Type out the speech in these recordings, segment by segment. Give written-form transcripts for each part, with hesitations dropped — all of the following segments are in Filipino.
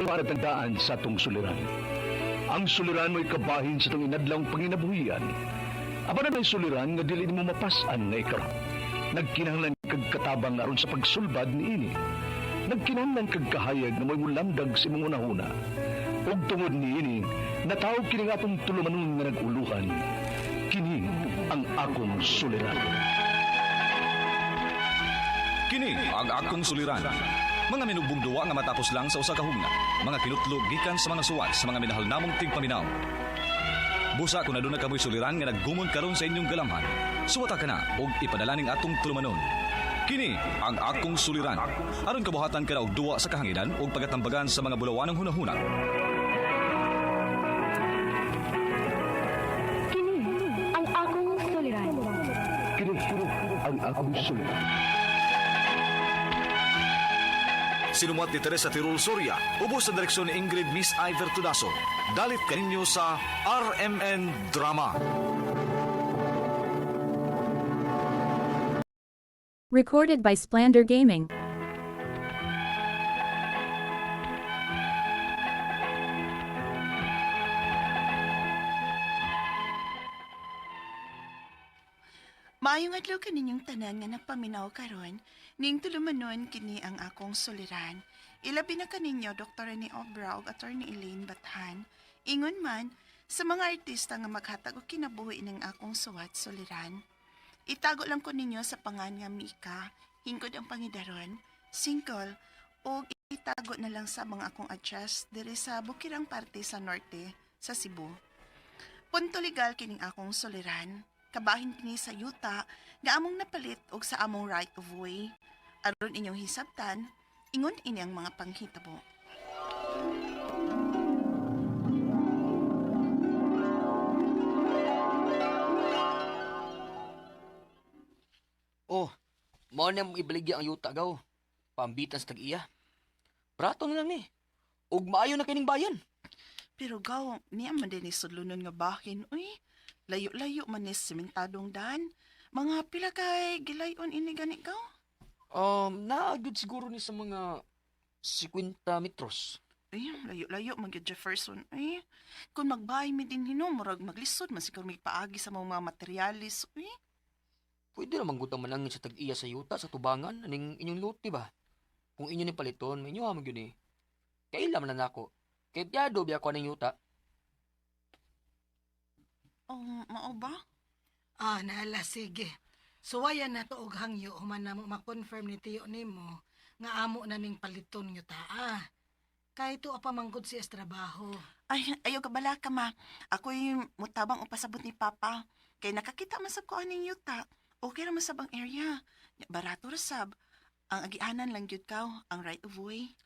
Para tandaan sa atong suliran. Ang suliran mo'y kabahin sa itong inadlang panginabuhian. Aba na suliran nga dili mo mapasan nga ikaw. Nagkinahanglan kag katabang aron sa pagsulbad ni ini. Nagkinahanglan kag kahayag na mo'y mulamdag sa imong unahuna. Ug tungod ni ini, natawag kini nga atong tulumanon nga naguluhan. Kini ang akong suliran. Kini ang akong suliran. Mga minubong duwa nga matapos lang sa usa ka hugna. Mga kinutlog gikan sa mga suwat sa mga minahal namong tigpaminaw. Busa kung naduna kamoy suliran nga naggumon karon sa inyong galamhan. Suwata ka na og ipadala ning atong tulumanon. Kini ang akong suliran. Aron kabuhatan ka na og duwa sa kahanginan og pagatambagan sa mga bulawanong hunahuna. Kini ang akong suliran. Kini ang akong suliran. Sinumat ni Teresa Tirul Soria, ubos sa direksyon ni Ingrid Miss Iver Tudaso. Dalit kaninyo sa RMN Drama. Recorded by Splander Gaming. Maayong adlaw kaninyong tanan nga nagpaminaw karon, ning tulumanon kini ang akong suliran. Ilabi na kaninyo Dr. Rene Obra ug Attorney Elaine Bathan. Ingon man sa mga artista nga maghatag og kinabuhi ning akong suwat suliran. Itago lang ko ninyo sa pangan nga Mika, hingkod ang pangidaron, single, ug itago na lang sa mga akong address diri sa bukirang parte sa norte sa Cebu. Punto legal kining akong suliran. Kabahin kini sa yuta nga among napalit og sa among right of way. Aron inyong hisabtan, ingon ini ang mga panghitabo. Oh, mao na mong ibaligya ang yuta gaw. Pambitan sa tag-iya. Prato na lang ni. Ug maayo na kining bayan. Pero gaw, niya man din isudlunon nga bahin. Uy, layo-layo man ni sementadong dan. Mga pila kay gilayon ini gani gaw? Naagad siguro ni sa mga 50 metros. Ay, layo-layo man gyud Jefferson. Ay, kung magbahay mi din hinom, murag maglisod man siguro may paagi sa mga materialis. Uy, Pwede naman gutang manangin sa tag-iya sa yuta sa tubangan aning inyong lote ba? Kung inyo ni paliton, may inyo hamon yun eh. Kailan man na ako. Kaya piyado biya ko aning yuta. mao ba? Nala, sige. Suwayan na to og hangyo human na mo ma-confirm ni tiyo nimo nga amo na ning paliton nyo taa. Kay to apa manggod si trabaho. Ay, ayaw ka bala ka ma. Ako'y mutabang upasabot ni Papa. Kay nakakita man sab ko aning yuta. Okay ra man sab ang area. Barato ra sab. Ang agianan lang gyud kaw, ang right of way.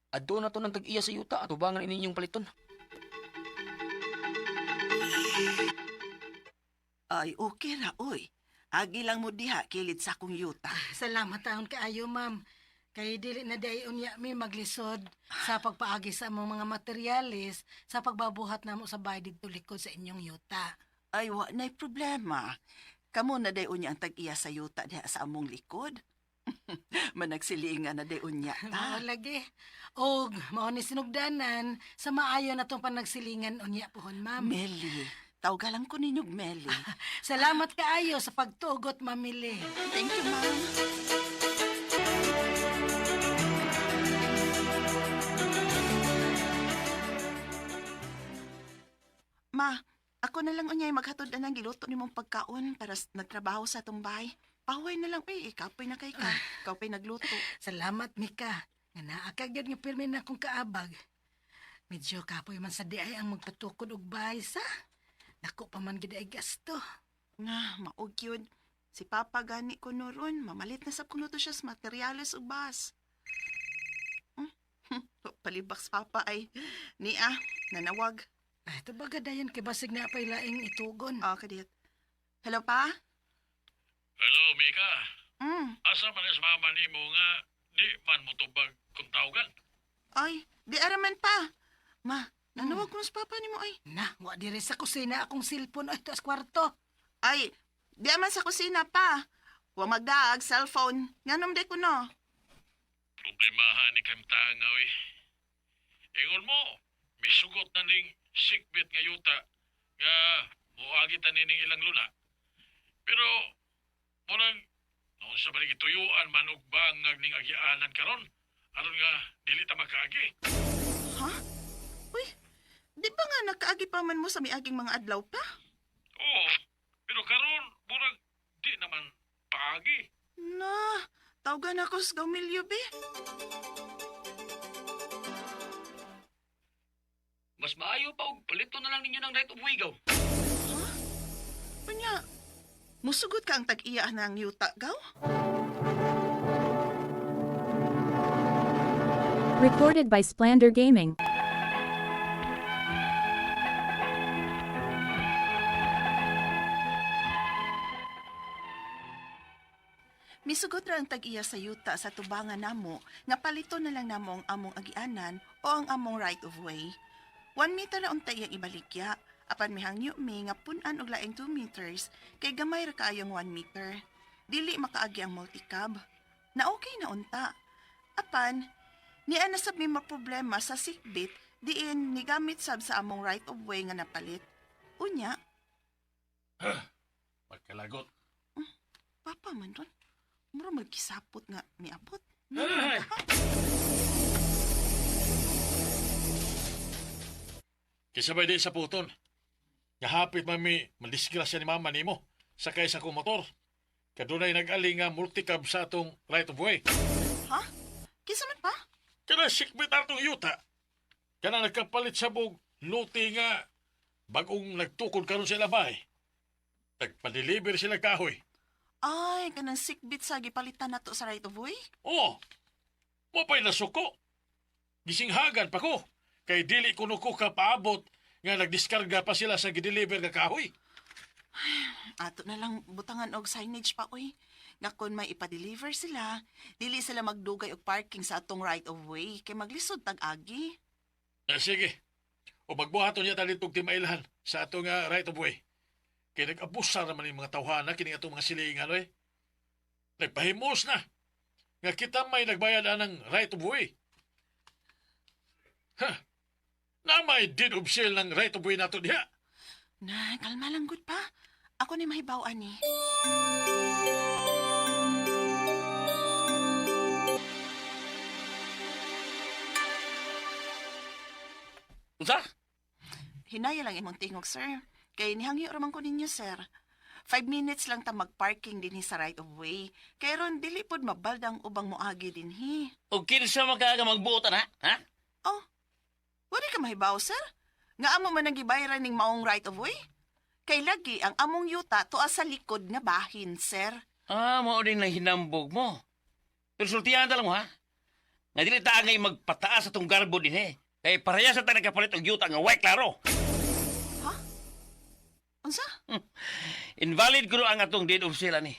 Adto na to ng tag-iya sa yuta at tubangan ininyong paliton. Ay, okay ra, oy. Agi lang mo diha, kilid sa akong yuta. Salamat taon kaayo, ma'am. Kay dili na dayon niya mi maglisod sa pagpaagi sa among mga materialis sa pagbabuhat namo sa bahay didto likod sa inyong yuta. Ay, wa na'y problema. Kamo na dayon niya ang tag-iya sa yuta diha sa among likod. Managsilingan na dayon niya Mao ta. lagi. Og mao ni sinugdanan sa maayo na tong panagsilingan unya pohon, ma'am. Meli, tawgalan ko ninyog Meli. Salamat kaayo sa pagtugot, mamili. Thank you, ma'am. Ma, ako na lang unyay maghatod na ng giluto ni mong pagkaon para nagtrabaho sa tumbay. Pahuay na lang, ikapoy na kay ka. Ikapoy nagluto. Salamat, Mika. Nga naakagad nga pirmi na akong kaabag. Medyo kapoy man sa diay ang magpatukod og bahay sa. Dako pa man gid ay gasto. Nga, maog yun. Si Papa gani ko noron, mamalit na sa kuno to siya sa materyales ug bas. Palibaks Papa ay, nanawag. Ay, ito baga dayan kay basig na pay laing itugon. Kadit. Hello, Pa? Hello, Mika. Mm. Asa man is mama ni mo nga di man mo tubag kung tawagan? Ay, di araman pa. Ma, nanawag ko sa Papa ni mo ay. Na, wa diri sa kusina akong cellphone ay taas kwarto. Ay, di aman sa kusina pa. Huwag magdaag, cellphone. Nganom de ko no. problemahan ni Kamtanga, oy. Ingon mo, misugot na ning sikbit nga yuta nga muagitan nining ilang luna. Pero, murag, noon sa balik ituyuan man og bangag ning agianan karon, aron nga dili ta makaagi. Ha? Uy, di ba nga nakaagi pa man mo sa miaging mga adlaw pa? Oo, pero karon murag di naman paagi. Na, tawagan ako sa Gaumilyo, be. Mas maayo pa og palito na lang ninyo ng right of way gaw. Panya, musugot ka ang tag-iya ng yuta, gaw? Recorded by Splander Gaming. Misugot ra ang tag-iya sa yuta sa tubangan namo nga palito na lang namo ang among agianan o ang among right of way. 1 meter na untay ang ibalikya, apan mihangyo mi nga punan og laing 2 meters kay gamay ra kaayong 1 meter. Dili makaagi ang multicab. Na okay na unta. Apan, niya na sab mi problema sa sikbit diin ni gamit sab sa among right of way nga napalit. Unya, Magkalagot. papa man ron. Mura magkisapot nga miabot. Ay! Kisabay di sa puton. Gahapit mami maldisgrasya ni mama nimo sakay sa kong motor. Kadunay nag-ali nga multicab sa atong right of way. Ha? Kisa man pa? Kana sikbit atong yuta. Kana nagkapalit sa bug luti nga bagong nagtukod karon sa labay. Nagpa-deliver sila kahoy. Ay, kanang sikbit sa gipalitan nato sa right of way? Oo. Mapay nasuko. Gisinghagan pa ko. Kay dili kuno ko kapaabot nga nagdiskarga pa sila sa gideliver nga kahoy. Ato na lang butangan og signage pa, oy. Nga kung may ipa-deliver sila, dili sila magdugay og parking sa atong right of way kay maglisod tag-agi. Sige. O magbuhaton niya tali itong timailhan sa atong right of way. Kaya nag-abusa naman yung mga tawhana kining atong mga silingan, oy. Nagpahimos na. Nga kita may nagbayad ng right of way. Ha? Na may deed of sale ng right of way nato diha. Na, kalma lang gud pa. Ako ni mahibaw-an ni. Unsa? Hinaya lang imong tingog, sir. Kay nihangyo raman ko ninyo, sir. 5 minutes lang ta mag-parking dinhi sa right of way. Kay ron dili pod mabaldang ubang moagi dinhi. O kinsa magkaga magbuotan ha? Ha? Oh, wala ka mahibaw, sir? Nga amo man nagibayaran ning maong right of way? Kay lagi ang among yuta tuwa sa likod nga bahin, sir. Ah, mao din lang hinambog mo. Pero sultihan mo ha? Nga dili ta ngay magpataas atong garbo din eh. Kay parehas sa ta nagkapalit og yuta nga way klaro. Ha? Unsa? Invalid ko ang atong deed of sale ani.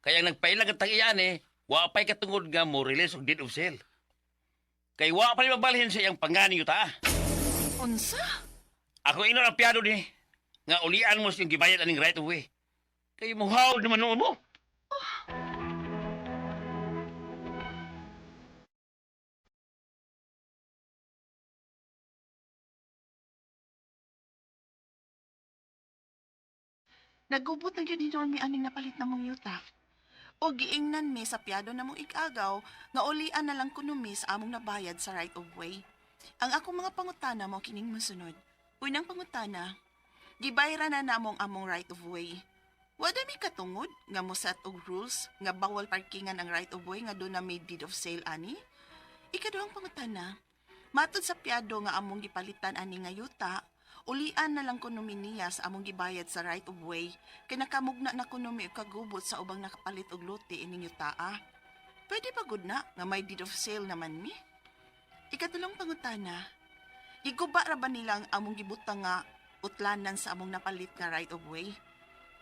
Kaya ang nagpailang at tagiyan eh, wa pa'y katungod nga mo release og deed of sale. Kay wa pa rin mabalhin sa iyang pangani yuta. Unsa? Ako ino ang piyado ni. Nga ulian mo siyang gibayad aning right of way. Kay muhaw naman noon mo. Nagubot na yun ni aning napalit na mong yuta. O giingnan mi sa piyado na mong ikagaw, nga ulian na lang kuno mi sa among nabayad sa right of way. Ang akong mga pangutana mo kining masunod. Unang pangutana, gibayra na namong among right of way. Wada mi katungod nga mo set og rules nga bawal parkingan ang right of way nga doon na may deed of sale ani? Ikaduhang pangutana, matod sa piyado nga among gipalitan ani nga yuta, ulian na lang kuno mi niya sa among gibayad sa right of way kay nakamugna na kuno mi og kagubot sa ubang nakapalit og lote ining yutaa. Pwede pa gud na nga may deed of sale naman mi? Ikatulong pangutana, giguba ra ba nila ang among gibutang nga utlanan sa among napalit nga right of way?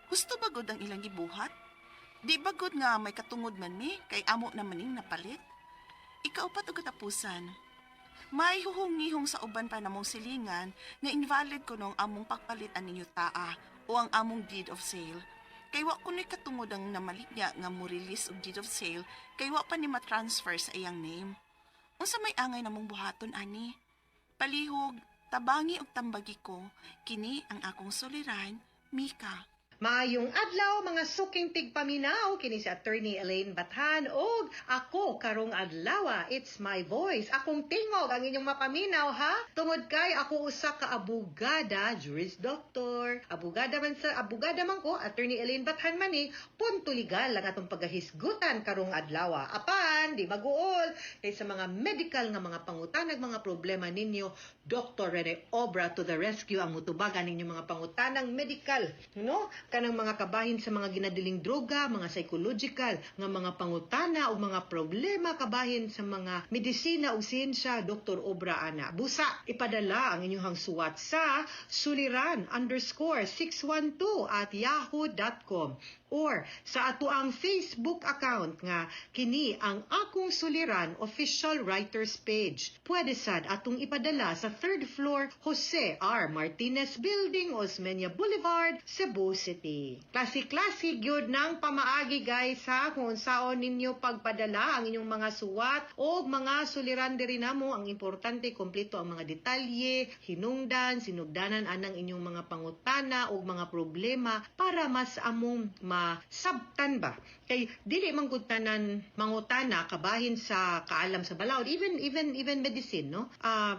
Gusto ba gud ang ilang gibuhat? Di ba gud nga may katungod man mi kay amo naman ning napalit? Ikaupat og katapusan, may huhungihong sa uban pa namong silingan nga invalid ko nung among pagpalit aning yutaa o ang among deed of sale. Kay wa kuno'y katungod ang namaligya nga mo release og deed of sale kay wa pa ni matransfer sa iyang name. Unsa may angay namong buhaton ani? Palihog, tabangi og tambagi ko, kini ang akong suliran, Mika. Maayong adlaw mga suking tigpaminaw kini si Attorney Elaine Bathan og ako karong adlaw. It's my voice. Akong tingog ang inyong mapaminaw ha. Tungod kay ako usa ka abogada, juris doctor. Abogada man ko, Attorney Elaine Bathan man ni, punto legal lang atong pagahisgutan karong adlaw. Apan di maguol kay sa mga medical nga mga pangutanag mga problema ninyo, Dr. Rene Obra to the rescue ang mutubagan ninyo mga pangutanang medical, no? Kanang mga kabahin sa mga ginadiling droga, mga psychological, nga mga pangutana o mga problema kabahin sa mga medisina o siyensya, Dr. Obra ana. Busa, ipadala ang inyong suwat sa suliran_612@yahoo.com or sa ato ang Facebook account nga kini ang Akong Suliran official writers page. Pwede sad atong ipadala sa 3rd floor Jose R. Martinez Building, Osmeña Boulevard, Cebu City. Klase-klase gyud nang pamaagi guys ha kung unsaon ninyo pagpadala ang inyong mga suwat o mga suliran diri namo. Ang importante kompleto ang mga detalye, hinungdan, sinugdanan anang inyong mga pangutana o mga problema para mas among masabtan ba. Kay dili man gud tanan mangutana kabahin sa kaalam sa balaod, even medicine, no?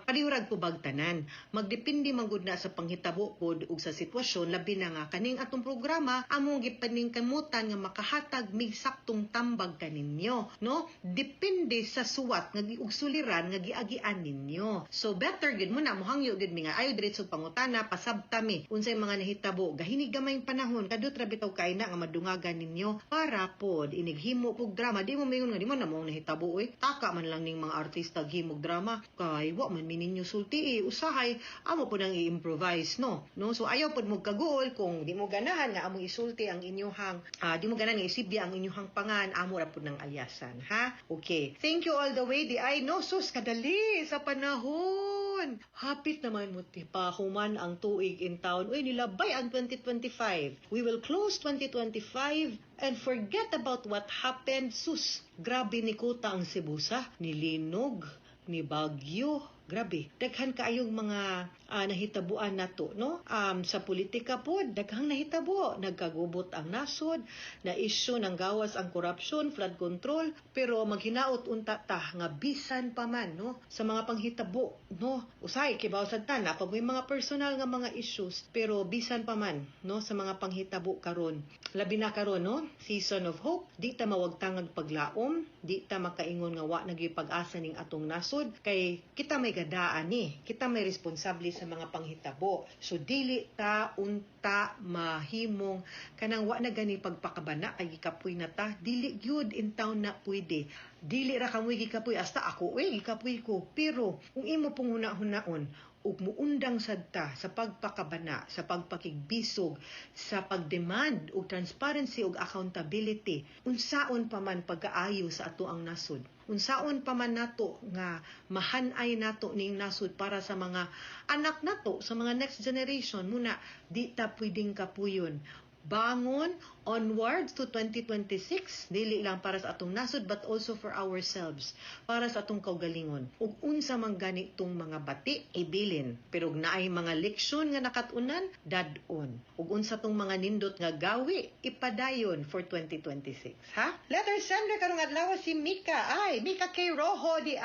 Parihurag tubag tanan. Magdepende man gud na sa panghitabo pod ug sa sitwasyon, labi na nga kaning atong programa among gipaningkamutan nga makahatag mig saktong tambag kaninyo, no? Depende sa suwat nga ug suliran nga giagian ninyo. So better gid mo na mohangyo gid mi nga ayo diretso pangutana, pasabta mi unsay mga nahitabo gahinig gamayng panahon kadto ra bitaw kay na nga madungagan ninyo para pod inighimo pug drama. Di mo mayon nga di mo na mo nahitabo oy. Taka man lang ning mga artista gihimog drama kay wa man mininyo sulti usahay amo pod ang i-improvise, no? So ayaw pod mo kaguol kung di mo ganahan nga among isulti ang inyuhang di mo ganahan nga isibya ang inyuhang pangan, amo ra pod ng alyasan, ha? Okay. Thank you all the way. Di ay no sus kadali sa panahon. Hapit naman mo ti pahuman ang tuig in town. Uy nilabay ang 2025. We will close 2025 and forget about what happened. Sus, grabe ni kuta ang Cebusa, ni Linog, ni Bagyo. Grabe, daghan kaayong mga nahitabuan nato, no? Sa politika po, daghang nahitabo, nagkagubot ang nasod, na issue ng gawas ang korupsyon, flood control, pero maghinaot unta ta nga bisan pa man, no? Sa mga panghitabo, no? Usay kibaw sad ta na pag may mga personal nga mga issues, pero bisan pa man, no? Sa mga panghitabo karon, labi na karon, no? Season of hope, di ta mawagtangag paglaom, di ta makaingon nga wa nagipag-asa ning atong nasod, kay kita may gadaan ni, kita may responsable sa mga panghitabo. So dili ta unta mahimong kanang wa na gani pagpakabana kay gikapoy na ta, dili gyud in town na pwede. Dili ra kamoy gikapoy hasta ako gikapoy ko. Pero kung imo pong hunaon ug muundang sad ta sa pagpakabana, sa pagpakigbisog, sa pagdemand og transparency ug accountability, unsaon pa man pagkaayo sa ato ang nasod, unsaon pa man nato nga mahanay nato ning nasod para sa mga anak nato, sa mga next generation, muna di ta pwedeng kapuyon. Bangon onwards to 2026, dili lang para sa atong nasod but also for ourselves, para sa atong kaugalingon. Ug unsa man ganitong mga bati ibilin, pero naay mga leksyon nga nakatunan dadon. Ug unsa tong mga nindot nga gawi ipadayon for 2026, ha? Letter sender karong adlaw si Mika. Mika K. Rojo di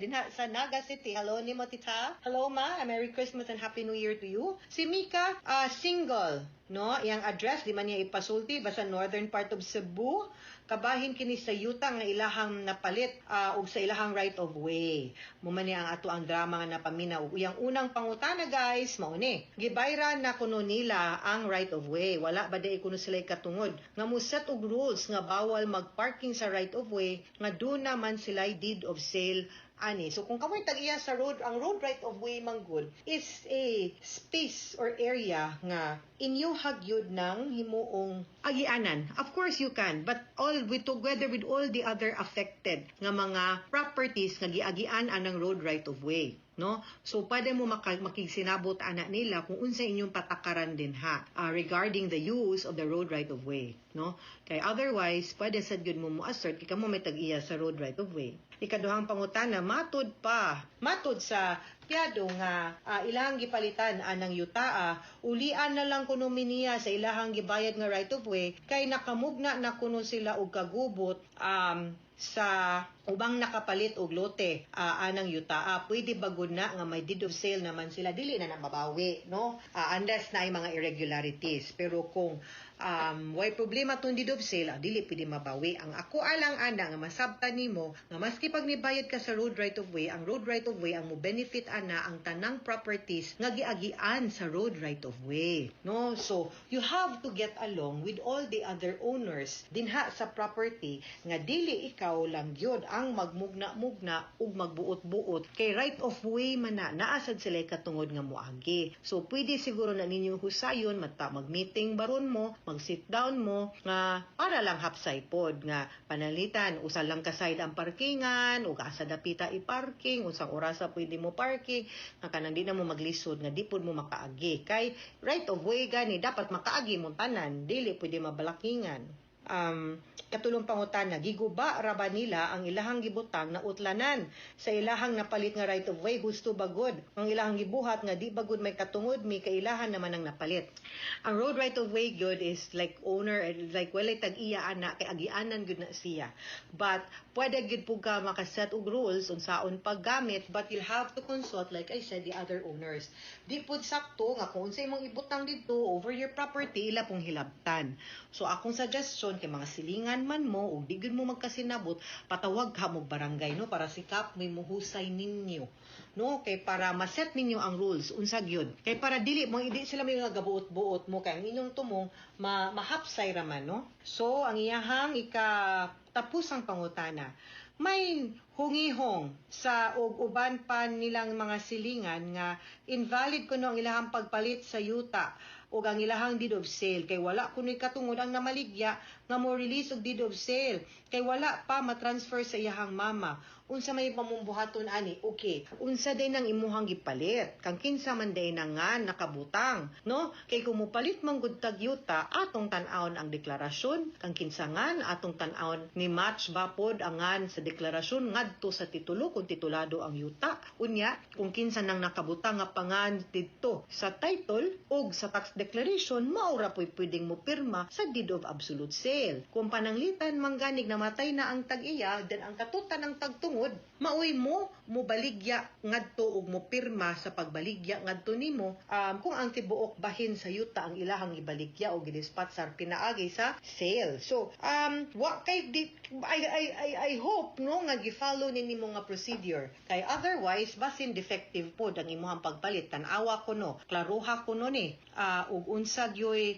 dinha sa Naga City. Hello ni mo tita. Hello ma, Merry Christmas and Happy New Year to you. Si Mika single, no? Iyang address di man niya ipasulti basta northern part of Cebu. Kabahin kini sa yuta nga ilahang napalit og sa ilahang right of way. Mo man ni ang ato ang drama nga napaminaw. Iyang unang pangutana guys, mao ni. Gibayran na kuno nila ang right of way. Wala ba day kuno sila katungod nga mo set og rules nga bawal magparking sa right of way nga do naman sila deed of sale Ani, so kung kamoy tag-iya sa road, ang road right of way manggod is a space or area nga inyo hagyod ng himuong agianan. Of course you can, but all with together with all the other affected nga mga properties nga giagian anang road right of way. No? So, pwede mo makigsinabot anak nila kung unsa inyong patakaran din ha regarding the use of the road right of way. No? Kay otherwise, pwede sad yun mo assert kay mo may tag-iya sa road right of way. Ikaduhang pangutana, matod sa piyado nga ilahang gipalitan anang yutaa, ulian na lang kuno niya sa ilahang gibayad nga right of way kay nakamugna na kuno sila og kagubot sa ubang nakapalit og lote anang yutaa, pwede bagod na nga may deed of sale naman sila, dili na mabawi, no? Unless na ay mga irregularities. Pero kung way problema tong deed of sale, dili pwede mabawi. Ang ako alang ana nga masabtan nimo nga maski pag nibayad ka sa road right of way, ang road right of way ang mo benefit ana ang tanang properties nga giagian sa road right of way, no? So you have to get along with all the other owners dinha sa property nga dili ikaw lang gyud ang magmugna-mugna ug magbuot-buot kay right of way man na naasad sila katungod nga moagi. So pwede siguro na ninyong husayon mag-meeting baron mo, mag-sit down mo nga para lang hapsay pod nga panalitan usa lang ka side ang parkingan ug asa dapita i-parking, unsang orasa pwede mo parking nga kanang di na mo maglisod nga di pod mo makaagi kay right of way gani dapat makaagi mo tanan, dili pwede mabalakingan. Katulong pangutana, giguba ra ba nila ang ilahang gibutang na utlanan sa ilahang napalit nga right of way, gusto bagod ang ilahang gibuhat nga di bagod may katungod mi kailahan naman ang napalit. Ang road right of way good is like owner, like walay tag-iya ana kay agianan gud na siya, but pwede gud po ka makaset og rules unsaon paggamit, but you'll have to consult like I said the other owners. Di pud sakto nga kung unsay imong ibutang dito over your property ila pong hilabtan. So akong suggestion kay mga silingan man mo ug di gyud mo magkasinabot, patawag ka mo barangay, no, para sikap may muhusay ninyo, no, kay para maset ninyo ang rules unsa gyud, kay para dili sila may mga gabuot-buot mo kay ang inyong tumong mahapsay raman, no. So ang iyahang tapusang pangutana, may hungihong sa og uban pa nilang mga silingan nga invalid kuno ang ilahang pagpalit sa yuta o ang ilahang deed of sale kay wala kuno'y katungod ang namaligya nga mo release og deed of sale kay wala pa matransfer sa iyahang mama. Unsa may pamumbuhaton ani? Okay, unsa day nang imuhang gipalit kang kinsa man day na nga nakabutang, no? Kay kung mopalit man gud tag yuta, atong tan-awon ang deklarasyon kang kinsangan, atong tan-awon ni match ba pod angan sa deklarasyon ngadto sa titulo kung titulado ang yuta. Unya, kung kinsa nang nakabutang nga pangan didto sa title ug sa tax declaration, maura po'y pwedeng mo pirma sa deed of absolute sale. Kung pananglitan mangganig namatay na ang tag-iya, then ang katutan ng tagtungod, mauy mo baligya ngadto ug mo pirma sa pagbaligya ngadto nimo kung ang tibuok bahin sa yuta ang ilahang ibaligya o gidispatsar pinaagi sa sale. So I hope no nga gi-follow nimo nga procedure kay otherwise basin defective pod ang imong pagpalit, tan-awa ko no, klaruha ko no ni ug unsa gyoy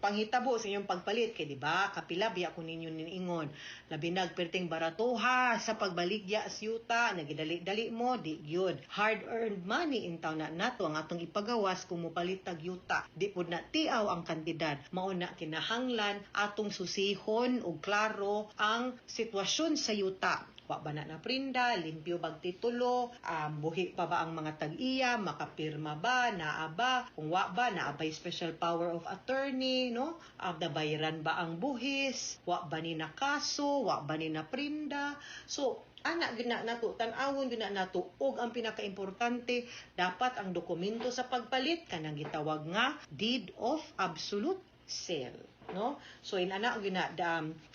panghitabo sa inyong pagpalit kay di ba kapila biya ko ninyo niingon labi nagperting baratuha sa pagbaligya sa yuta nagidali-dali mo di gyud hard earned money in taon na nato ang atong ipagawas kung mopalit tag yuta, di pud na tiaw ang kantidad, mao na kinahanglan atong susihon ug klaro ang sitwasyon sa yuta. Wa ba na prinda, limpyo bag titulo, buhi pa ba ang mga tag-iya, makapirma ba, naa ba, kung wa ba, naabay special power of attorney, no? Nabayaran ba ang buhis, wa ba ni na kaso, wa ba ni na prinda. So, anak gina nato, tan-awon gina nato, ug ang pinakaimportante, dapat ang dokumento sa pagpalit, kanang gitawag nga, deed of absolute sale. No, so in ana gina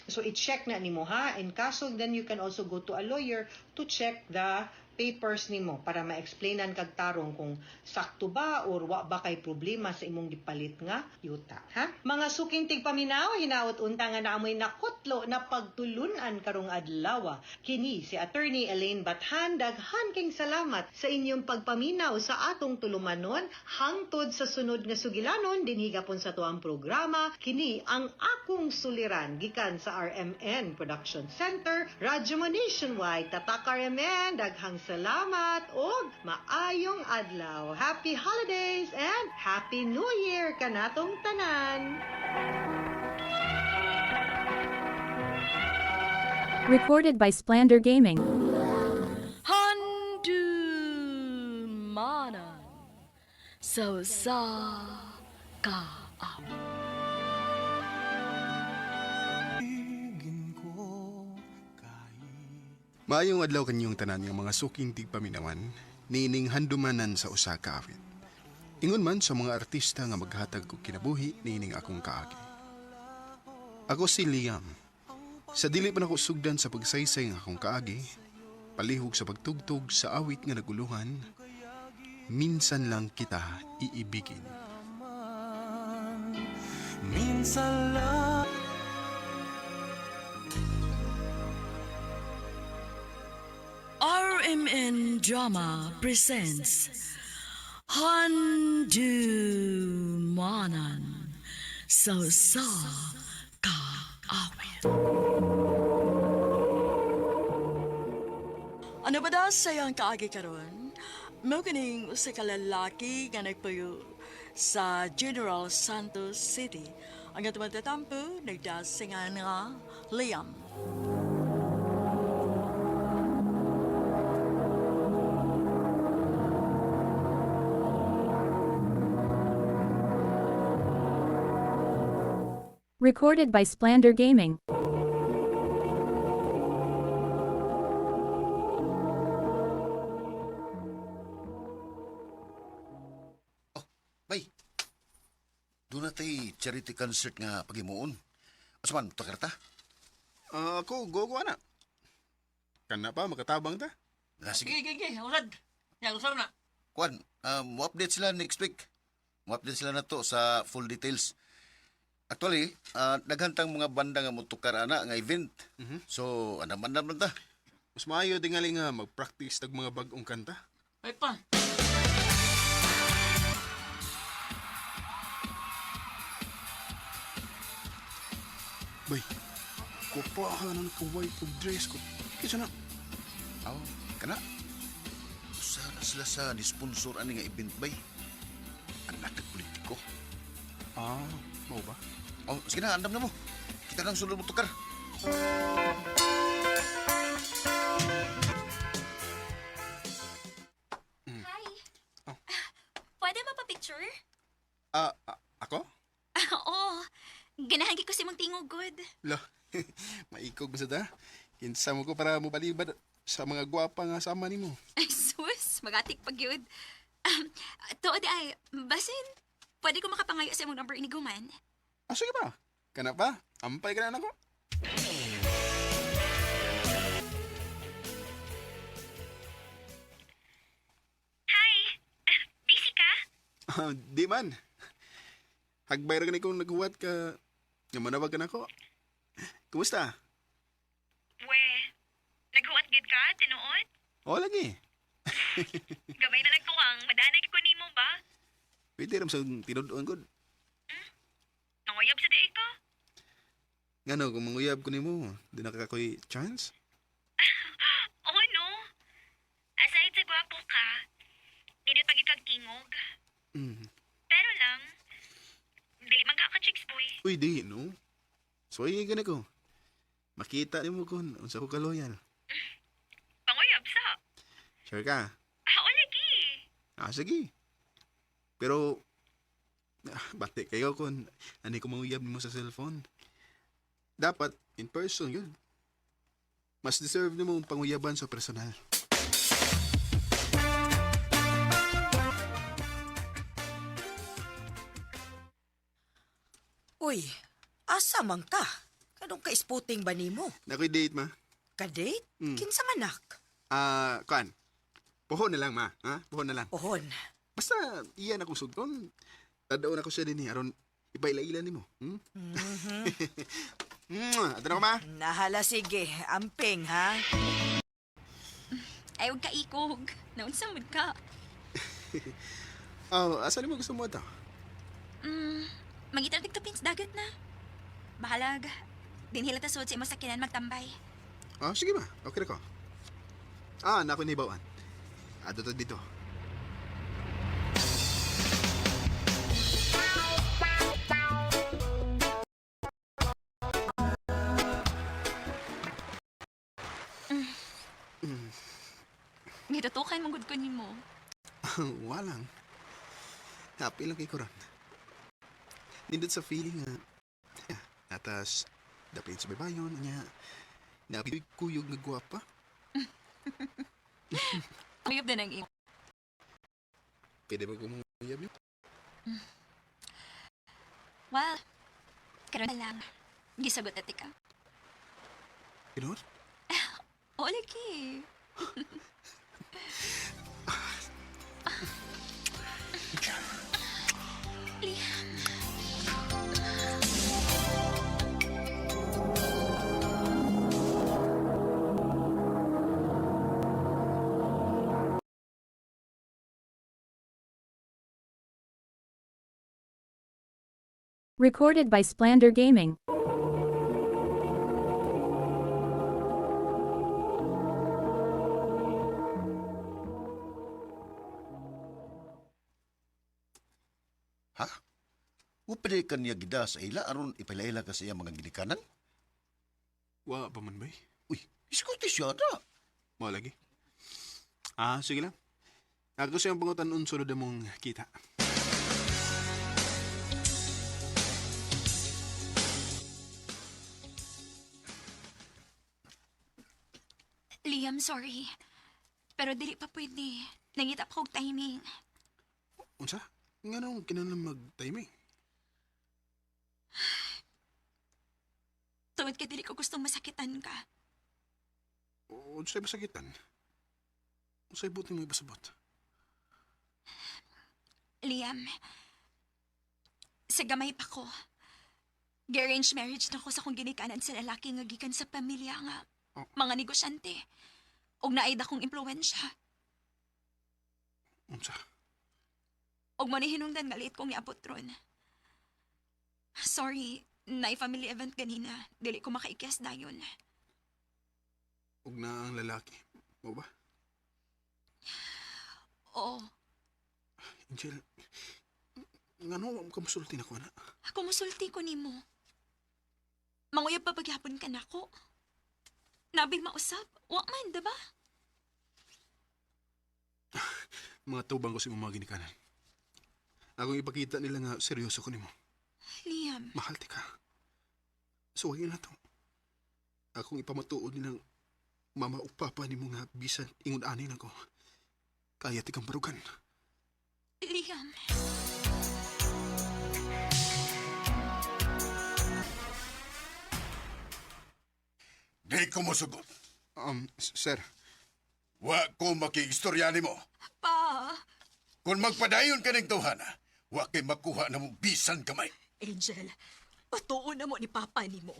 so i-check na nimo ha, in kaso then you can also go to a lawyer to check the papers nimo para ma-explainan kag tarong kung sakto ba or wa ba kay problema sa imong gipalit nga yuta, ha? Mga suking tigpaminaw, hinaot unta nga naamoy nakutlo na pagtulunan karong adlaw. Kini si Attorney Elaine Bathan, daghan king salamat sa inyong pagpaminaw sa atong tulumanon hangtod sa sunod nga sugilanon dinhi gapon sa tuang programa. Kini ang akong suliran gikan sa RMN Production Center, Radyo mo Nationwide. Tatak RMN, daghang salamat og maayong adlaw. Happy holidays and Happy New Year kanatong tanan. Recorded by Splander Gaming. Handumanan so sa ka. Maayong adlaw kanyong tanan nga mga suking tigpaminawan, nining handumanan sa usa ka awit. Ingon man sa mga artista nga maghatag og kinabuhi nining akong kaagi. Ako si Liam. Sa dili pa nako sugdan sa pagsaysay nga akong kaagi, palihog sa pagtugtog sa awit nga naguluhan, minsan lang kita iibigin. Minsan lang. RMN Drama presents Handumanan so sa ka awit. Ano ba daw sayang kaagi karon? Mo kining usa ka lalaki nga nagpuyo sa General Santos City. Ang atong matatampo nagdasingan nga Liam. Recorded by Splander Gaming. Bay, doon natay charity concert nga pagimuon. Asa man, takar ta? Ako, gogo na. Kana pa, makatabang ta. Sige. Gigi, usad. Yang usad na. Kwan, mo-update sila next week. Mo-update sila na to sa full details. Actually, naghantang mga banda nga mutukar ana nga event. So, anam-anam lang ta. Mas maayo dingali nga mag-practice tag mga bag-ong kanta. Ay pa. Bay, kupa ka na naka-white og dress ko. Kisa na. Aw, kana. Usa na sila sa ni-sponsor ani nga event bay. Anak kag politiko. Mau ba? Oh, sige na, andam na mo. Kita nang sulod mo tukar. Hi. Pwede ba pa-picture? Ako? Oo. Ganahangi ko si mong tingog good. Lo, maikog ba sa ta? Kinsa mo ko para mo balibad sa mga gwapa nga sama nimo. Ay, sus. Magatik pag yun. Tuod ay, basin, pwede ko makapangayo sa imong number iniguman. Sige ba? Kana pa? Ampay ka na ako. Hi. Busy ka? Di man. Hagbayra ka na kung naghuwat ka. Nga manawag ka na ako. Kumusta? We, naghuwat gid ka, tinuod? Oo, lagi. Gabay na nagtuwang, madanay ko nimo ba? Pwede rin sa tinudoon ko. Nanguyab sa day ka? Nga no, kung manguyab ko ni mo, di nakakakoy chance? Oo, no. Aside sa gwapo ka, dinit pagit kag tingog. Pero lang, dili man ka chicks boy. Uy, di, no? So, ay gani ko. Makita ni mo kung unsa ko kaloyal. Panguyab sa. Sure ka? Oo, lagi. Sige. Pero, bati kayo kung ano ko manguyab mo sa cellphone. Dapat, in person yun. Mas deserve ni mo ang panguyaban sa personal. Uy, asa man ka? Kanong ka-spotting ba nimo? Nakoy date ma? Ka-date? Kinsa manak? Kan? Pohon na lang, ma. Ha? Pohon na lang. Pohon. Basta, iyan akong sugton. Tadaon ako siya din aron ipaila-ila ni mo. Ato na ko, ma. Nahala sige, amping ha. Ay, huwag ka ikog. Naunsamod ka. Asa mo gusto mo ito? Magitar tigtapin sa dagat na. Bahalag. Dinhila ta suot sa imo sakinan magtambay. Sige ma. Okay na ko. Nako ni Bawan. Ato to dito. Gitutukan mong gud ko nimo. Walang. Happy lang kay Koran. Nindot sa feeling nga. Atas, dapin sa babayon, niya. Napikuyog na gwapa. Uyab din ang imo. Pwede ba kumuyab yun? Well, karon na lang. Gisagot ati ka. Ganoon? O, lagi. Recorded by Splander Gaming. Ha? Upade ka niya gida sa ila aron ipaila ka sa iya mga ginikanan? Wa pa man bay. Uy, iskuti siya na. Mo lagi. Sige lang. Ako siyang pangutan sunod na mong kita. Liam, sorry. Pero dili pa pwede. Nangita pa kong timing. Unsa? Nga nung kinanang mag-timing. Tungod ka dili ko gustong masakitan ka. Unsa'y masakitan? Unsa'y buti mo ibasabot? Liam, sa gamay pa ko. Arranged marriage na ko sa kong ginikanan sa lalaki nga gikan sa pamilya nga. Mga negosyante. Og naida kong impluwensya. Unsa? Og mo ni hinungdan nga liit kong niabot ron. Sorry, naay family event kanina. Dili ko makaikyas dayon. Ug na ang lalaki. Mo ba? Oo. Angel, nga no, ka musulti na ko na. Ako musulti ko nimo. Manguyab pa paghapon ka nako. Nabil mausap. Wa man, diba? Mga tubang ko si mga ginikanan. Akong ipakita nila nga seryoso ko nimo. Liam. Mahal ti ka. Suwagin na to. Akong ipamatuod nilang mama o papa nimo nga bisan ingon ani na ko. Kaya ti kang barugan. Liam. Di ko mo sugot. Sir. Wa ko makiistorya ni mo. Pa. Kung magpadayon ka ng tawhana, wa kay makuha na mong bisan kamay. Angel, patuon na mo ni Papa ni mo.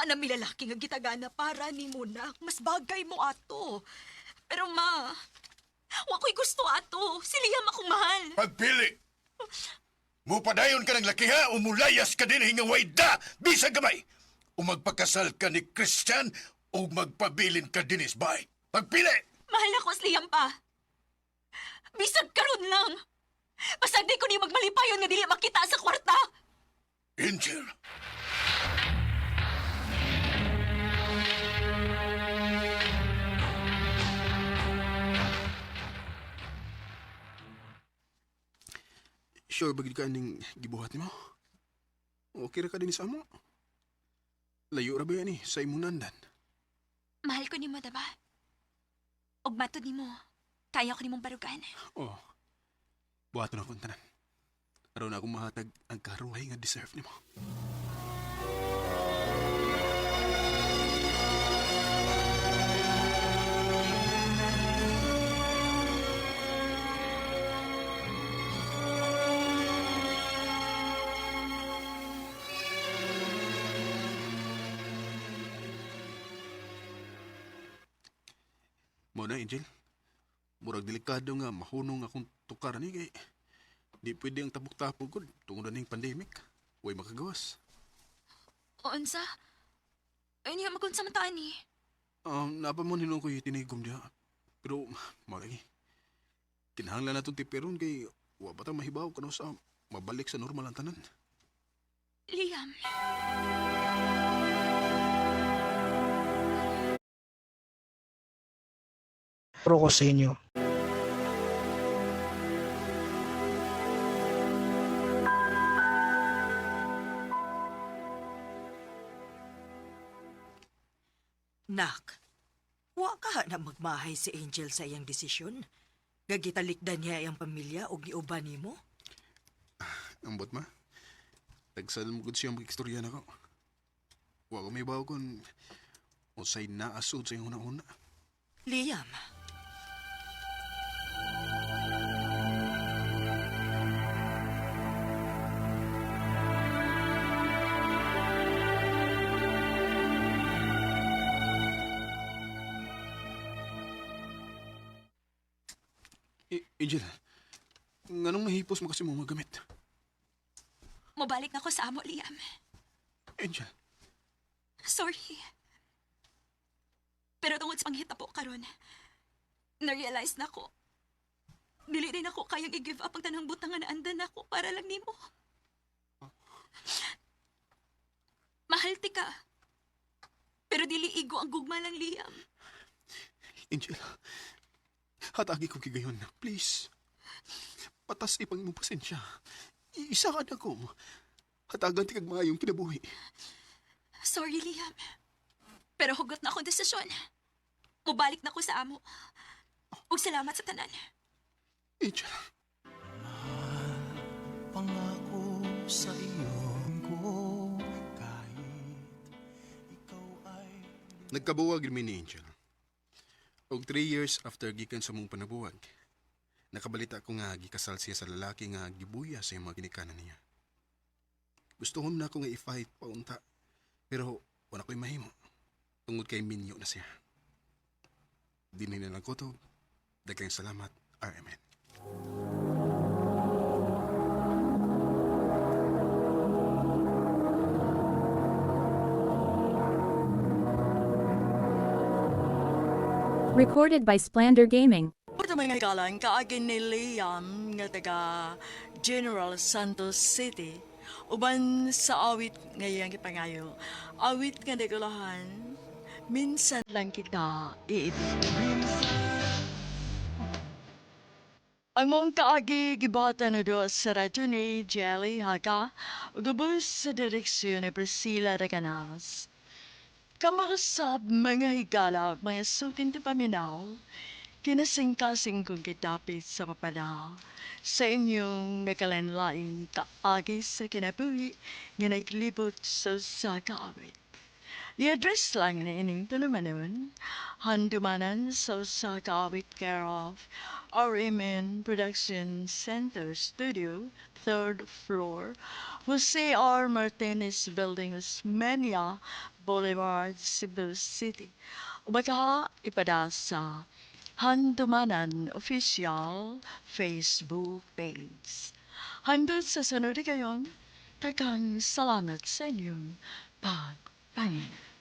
Na mi lalaki nga gitagana para ni mo nak. Mas bagay mo ato. Pero ma, wa ko'y gusto ato. Si Liam akong mahal. Pagpili! Mupadayon ka ng lakiha o mulayas ka din hinga wayda bisan kamay. O magpakasal ka ni Christian o magpabilin ka din isbay. Pagpili! Mahal ako si Liam pa. Bisag karon lang. Pasag di ko ni magmalipayon nga dili makita sa kwarta. Angel. Sure ba gid ka ning gibuhat nimo? Okay ra ka din sa amo? Layo ra ba yan sa imong nandan? Mahal ko nimo, diba? Og matod nimo, kaya ko nimong barugan. Buhaton akong tanan. Aron akong mahatag ang karuhay nga deserve nimo. Mo na, Angel. Murag delikado nga mahunong akong tukar ni kay di pwede ang tapok-tapok ko tungod na ning pandemic. Huwag makagawas. O unsa? Ay niya magunsa mataan ni. Napa mo nilong ko yung tinigom diya. Pero, malagi. Kinahanglan na itong tiperon kay wa ba tayo mahibaw kano sa mabalik sa normal ang tanan. Liam. Pro ko sa inyo. Nak, wa ka na magmahay si Angel sa iyang desisyon. Gagitalikdan niya iyang pamilya o giuban nimo. Ambot ma. Tagsal mo gud siya mag-istorya na ko. Wa ko may baw kung usay naasod sa iyong una-una. Liam. Angel, nganong mahipos mo kasi mo magamit? Mobalik na ko sa amo, Liam. Angel. Sorry. Pero tungod sa panghita po karon, na-realize na ko. Dili rin ako kayang i-give up ang tanang butang nga naandan ako para lang nimo. Mahal ti ka. Pero dili igo ang gugma lang, Liam. Angel, hatagi ko kigayon na, please. Patas ipang mo pasensya. Isa ka na ko. Hatagan ti kag maayong kinabuhi. Sorry, Liam. Pero hugot na akong desisyon. Mubalik na ko sa amo. Ug salamat sa tanan. Angel. Pangako sa iyo ko kahit ikaw ay... Nagkabuwag rin ni Angel. Og 3 years after gikan sa mong panabuwag, nakabalita ko nga gikasal siya sa lalaki nga gibuya sa mga ginikanan niya. Gusto ko na ako nga i-fight paunta, pero wala ko'y mahimo. Tungod kay minyo na siya. Dinay na lang ko to. Daghang salamat, RMN. Recorded by Splander Gaming. Ito mga kalang kaagin ni Liam nga taga General Santos City. Uban sa awit ngayang ipangayo. Awit nga nagulahan, minsan lang kita iibig. Ang mong kaagi gibata na do sa radyo ni Jelly Haka, ugubos sa direksyon ni Priscilla Reganas. Kamarasab mga higala, mga sutin ti paminaw, kinasing-kasing kong kitapit sa papanaw, sa inyong nakalanlaing kaagi sa kinabuhi, nga naglibot sa kaawit. I-address lang na ining tulumanon, handumanan sa kaawit care of RMN Production Center Studio, 3rd floor, Jose R. Martinez Building, Osmeña Boulevard, Cebu City. Umaga ipada sa Handumanan Official Facebook page. Handod sa sunod kayon, tagang salamat sa inyong pagpahin.